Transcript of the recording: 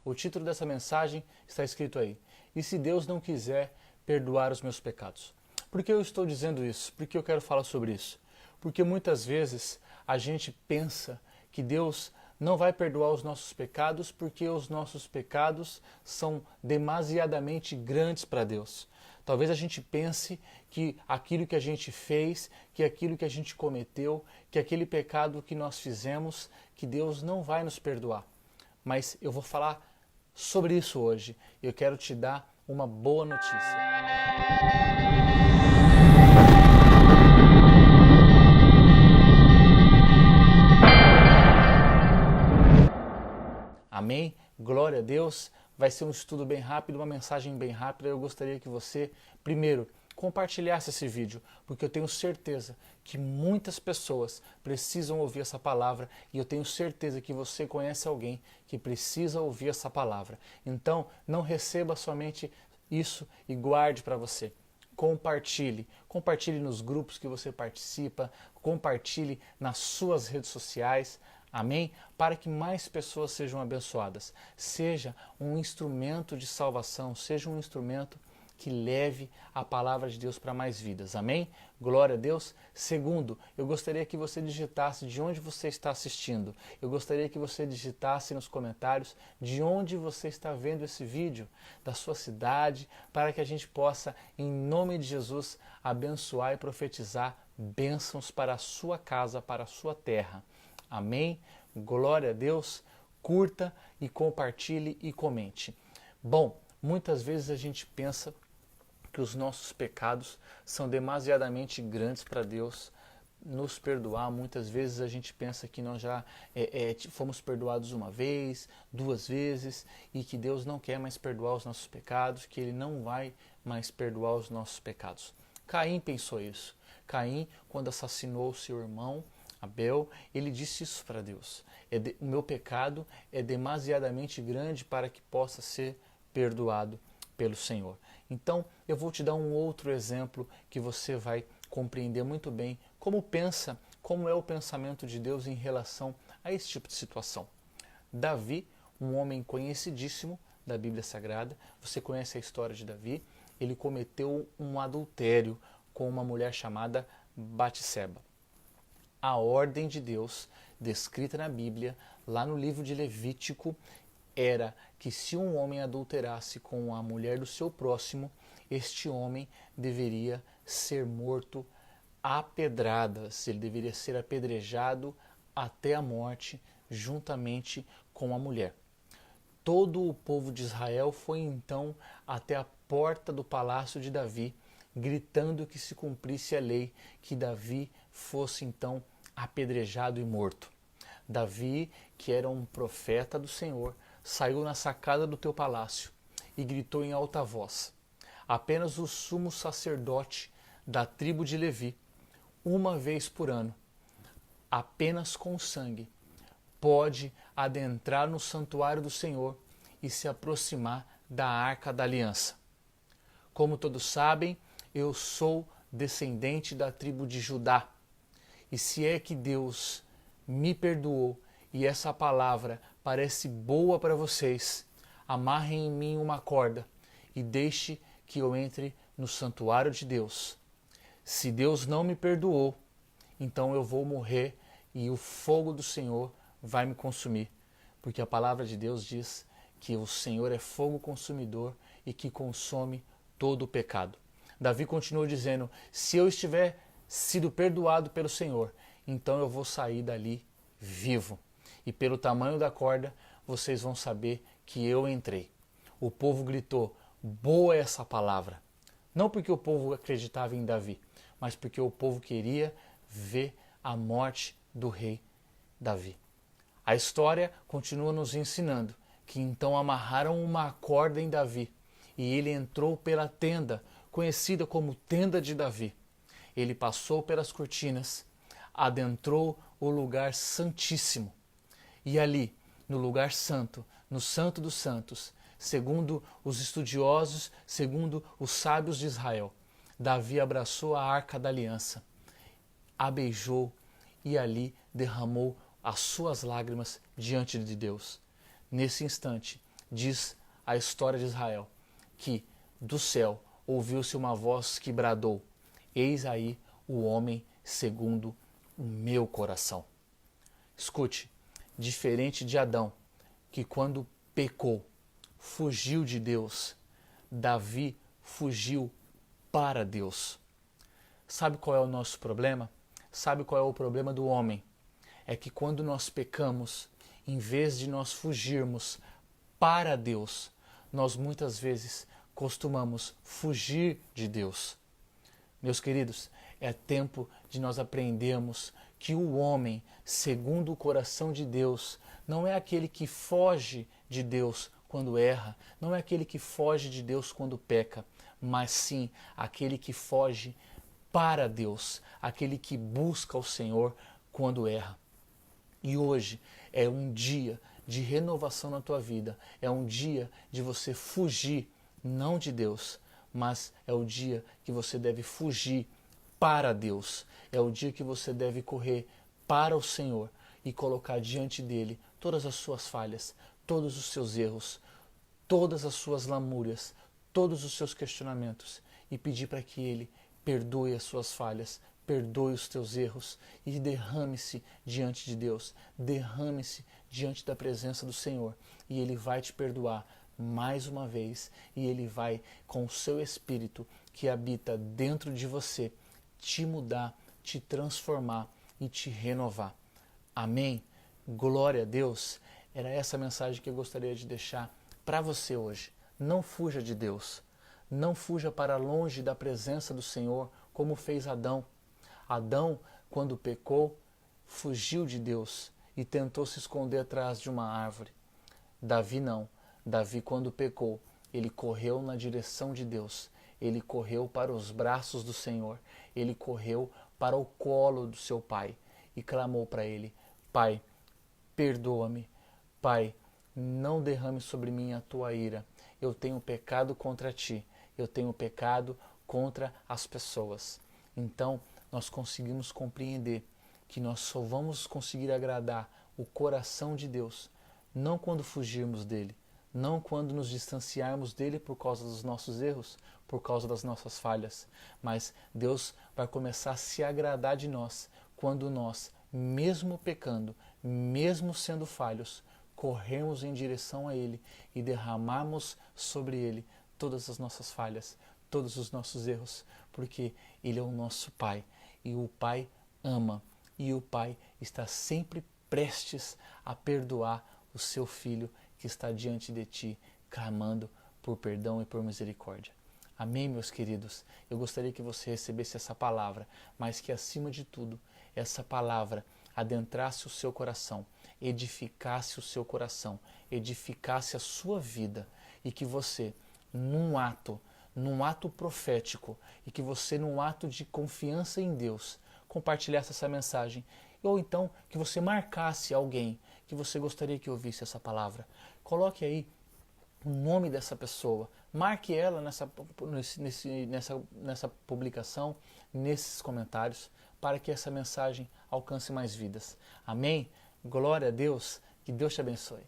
O título dessa mensagem está escrito aí: E se Deus não quiser perdoar os meus pecados? Por que eu estou dizendo isso? Por que eu quero falar sobre isso? Porque muitas vezes a gente pensa que Deus não vai perdoar os nossos pecados porque os nossos pecados são demasiadamente grandes para Deus. Talvez a gente pense que aquilo que a gente fez, que aquilo que a gente cometeu, que aquele pecado que nós fizemos, que Deus não vai nos perdoar. Mas eu vou falar sobre isso hoje. Eu quero te dar uma boa notícia. Amém? Glória a Deus. Vai ser um estudo bem rápido, uma mensagem bem rápida. Eu gostaria que você, primeiro, compartilhasse esse vídeo, porque eu tenho certeza que muitas pessoas precisam ouvir essa palavra e eu tenho certeza que você conhece alguém que precisa ouvir essa palavra. Então, não receba somente isso e guarde para você. Compartilhe nos grupos que você participa, compartilhe nas suas redes sociais. Amém? Para que mais pessoas sejam abençoadas. Seja um instrumento de salvação, seja um instrumento que leve a palavra de Deus para mais vidas. Amém? Glória a Deus. Segundo, eu gostaria que você digitasse de onde você está assistindo. Eu gostaria que você digitasse nos comentários de onde você está vendo esse vídeo, da sua cidade, para que a gente possa, em nome de Jesus, abençoar e profetizar bênçãos para a sua casa, para a sua terra. Amém? Glória a Deus. Curta e compartilhe e comente. Bom, muitas vezes a gente pensa que os nossos pecados são demasiadamente grandes para Deus nos perdoar. Muitas vezes a gente pensa que nós já fomos perdoados uma vez, duas vezes, e que Deus não quer mais perdoar os nossos pecados, que Ele não vai mais perdoar os nossos pecados. Caim pensou isso. Caim, quando assassinou o seu irmão Abel, ele disse isso para Deus: o meu pecado é demasiadamente grande para que possa ser perdoado pelo Senhor. Então, eu vou te dar um outro exemplo que você vai compreender muito bem como é o pensamento de Deus em relação a esse tipo de situação. Davi, um homem conhecidíssimo da Bíblia Sagrada, você conhece a história de Davi, ele cometeu um adultério com uma mulher chamada Batseba. A ordem de Deus, descrita na Bíblia, lá no livro de Levítico, era que se um homem adulterasse com a mulher do seu próximo, este homem deveria ser morto a pedradas, ele deveria ser apedrejado até a morte, juntamente com a mulher. Todo o povo de Israel foi então até a porta do palácio de Davi, gritando que se cumprisse a lei, que Davi fosse então apedrejado e morto. Davi, que era um profeta do Senhor, saiu na sacada do teu palácio e gritou em alta voz: apenas o sumo sacerdote da tribo de Levi, uma vez por ano, apenas com sangue, pode adentrar no santuário do Senhor e se aproximar da arca da aliança. Como todos sabem, eu sou descendente da tribo de Judá. E se é que Deus me perdoou e essa palavra parece boa para vocês, amarrem em mim uma corda e deixe que eu entre no santuário de Deus. Se Deus não me perdoou, então eu vou morrer e o fogo do Senhor vai me consumir, porque a palavra de Deus diz que o Senhor é fogo consumidor e que consome todo o pecado. Davi continuou dizendo: se eu estiver sido perdoado pelo Senhor, então eu vou sair dali vivo. E pelo tamanho da corda, vocês vão saber que eu entrei. O povo gritou: boa é essa palavra. Não porque o povo acreditava em Davi, mas porque o povo queria ver a morte do rei Davi. A história continua nos ensinando que então amarraram uma corda em Davi e ele entrou pela tenda, conhecida como Tenda de Davi. Ele passou pelas cortinas, adentrou o lugar santíssimo. E ali, no lugar santo, no Santo dos Santos, segundo os estudiosos, segundo os sábios de Israel, Davi abraçou a arca da aliança, a beijou e ali derramou as suas lágrimas diante de Deus. Nesse instante, diz a história de Israel, que do céu ouviu-se uma voz que bradou: eis aí o homem segundo o meu coração. Escute, diferente de Adão, que quando pecou, fugiu de Deus, Davi fugiu para Deus. Sabe qual é o nosso problema? Sabe qual é o problema do homem? É que quando nós pecamos, em vez de nós fugirmos para Deus, nós muitas vezes costumamos fugir de Deus. Meus queridos, é tempo de nós aprendermos que o homem, segundo o coração de Deus, não é aquele que foge de Deus quando erra, não é aquele que foge de Deus quando peca, mas sim aquele que foge para Deus, aquele que busca o Senhor quando erra. E hoje é um dia de renovação na tua vida, é um dia de você fugir, não de Deus, mas é o dia que você deve fugir para Deus, é o dia que você deve correr para o Senhor e colocar diante dele todas as suas falhas, todos os seus erros, todas as suas lamúrias, todos os seus questionamentos e pedir para que ele perdoe as suas falhas, perdoe os teus erros e derrame-se diante de Deus, derrame-se diante da presença do Senhor e ele vai te perdoar mais uma vez e ele vai, com o seu Espírito que habita dentro de você, te mudar, te transformar e te renovar. Amém? Glória a Deus. Era essa mensagem que eu gostaria de deixar para você hoje. Não fuja de Deus. Não fuja para longe da presença do Senhor, como fez Adão. Adão, quando pecou, fugiu de Deus e tentou se esconder atrás de uma árvore. Davi não. Davi, quando pecou, ele correu na direção de Deus. Ele correu para os braços do Senhor. Ele correu para o colo do seu pai e clamou para ele: Pai, perdoa-me. Pai, não derrame sobre mim a tua ira. Eu tenho pecado contra ti. Eu tenho pecado contra as pessoas. Então, nós conseguimos compreender que nós só vamos conseguir agradar o coração de Deus, não quando fugirmos dele, não quando nos distanciarmos dele por causa dos nossos erros, por causa das nossas falhas, mas Deus vai começar a se agradar de nós quando nós, mesmo pecando, mesmo sendo falhos, corrermos em direção a ele e derramarmos sobre ele todas as nossas falhas, todos os nossos erros, porque ele é o nosso Pai e o Pai ama e o Pai está sempre prestes a perdoar o seu filho que está diante de ti, clamando por perdão e por misericórdia. Amém, meus queridos? Eu gostaria que você recebesse essa palavra, mas que acima de tudo, essa palavra adentrasse o seu coração, edificasse o seu coração, edificasse a sua vida e que você, num ato profético e que você, num ato de confiança em Deus, compartilhasse essa mensagem ou então que você marcasse alguém que você gostaria que ouvisse essa palavra. Coloque aí o nome dessa pessoa, marque ela nessa publicação, nesses comentários, para que essa mensagem alcance mais vidas. Amém? Glória a Deus, que Deus te abençoe.